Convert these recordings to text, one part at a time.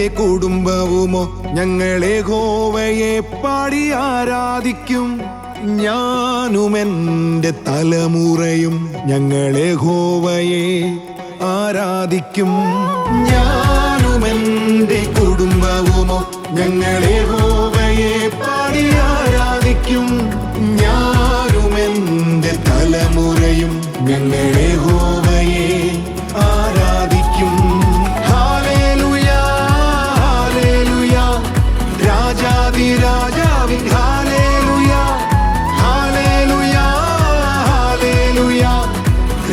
എൻ്റെ കുടുംബവുമോ ഞങ്ങൾ യഹോവയെ പാടി ആരാധിക്കും. ഞാനും എൻ്റെ തലമുറയും ഞങ്ങൾ യഹോവയെ ആരാധിക്കും. ഞാനും എൻ്റെ കുടുംബവുമോ ഞങ്ങൾ യഹോവയെ പാടി ആരാധിക്കും. ഞാനും എൻ്റെ തലമുറയും ഞങ്ങൾ യഹോവയെ ആരാധിക്കും. ഹല്ലേലൂയ ഹല്ലേലൂയ രാജാധിരാജാവിൻ ഹല്ലേലൂയ ഹല്ലേലൂയ ഹല്ലേലൂയ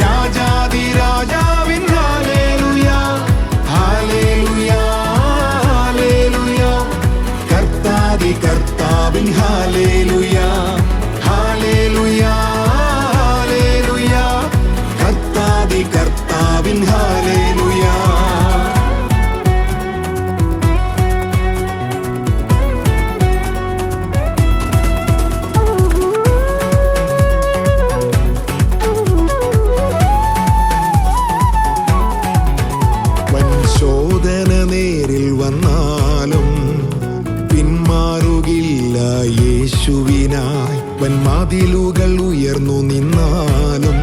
രാജാധിരാജാവിൻ ഹല്ലേലൂയ ഹല്ലേലൂയ ഹല്ലേലൂയ കർത്താതി കർത്താവിൻ ഹല്ലേലൂയ ഹല്ലേലൂയ ഹല്ലേലൂയ കർത്താതി കർത്താവിൻ ഹല്ലേലൂയ. ശോധന നേരിൽ വന്നാലും പിന്മാറുകില്ല യേശുവിനായി. വൻമതിലുകൾ ഉയർന്നു നിന്നാലും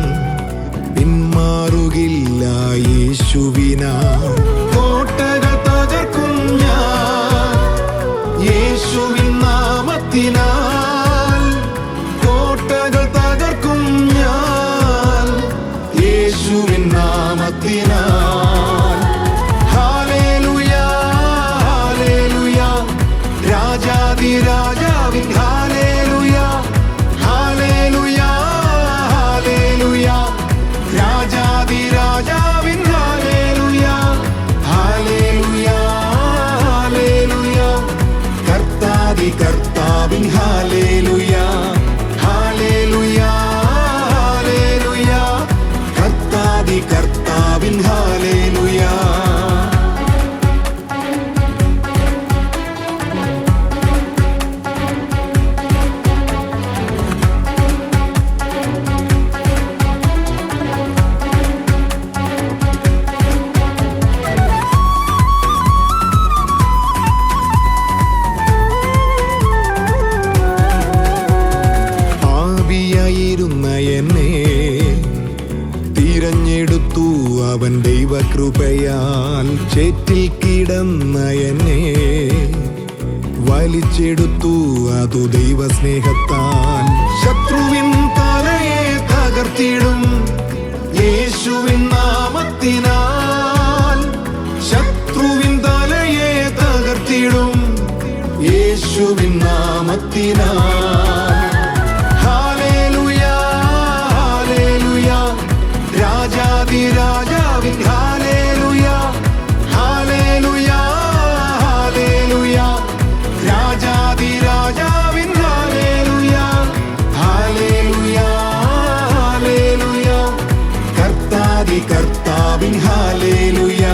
പിന്മാറുകില്ല യേശുവിനായി. കോട്ടകൾ തകർക്കും ഞാൻ യേശുവിൻ നാമത്തിനാൽ. കോട്ടകൾ തകർക്കും ഞാൻ യേശുവിൻ നാമത്തിനാൽ. രാജാവിൻ ഹല്ലേലൂയ ഹല്ലേലൂയ ഹല്ലേലൂയ രാജാവിൻ ഹല്ലേലൂയ ഹല്ലേലൂയ ഹല്ലേലൂയ കർത്താതി കർത്താവിൻ ഹല്ലേലൂയ ഹല്ലേലൂയ ഹല്ലേലൂയ കർത്താതി കർത്താവിൻ ഹല്ലേലൂയ. എന്നെ തിരഞ്ഞെടുത്തു അവൻ ദൈവകൃപയാൽ. ചേറ്റിൽ കിടന്ന എന്നെ വലിച്ചെടുത്തു അതു ദൈവസ്നേഹത്താൽ. ശത്രുവിൻ തലയെ തകർത്തിടും യേശുവിൻ നാമത്തിനാൽ. ശത്രുവിൻ തലയെ തകർത്തിടും യേശുവിൻ നാമത്തിനാൽ. രാജാവിൻ ഹല്ലേലൂയ ഹല്ലേലൂയ ഹല്ലേലൂയ രാജാവിൻ ഹല്ലേലൂയ ഹല്ലേലൂയ ഹല്ലേലൂയ കർത്താതി കർത്താവിൻ ഹല്ലേലൂയ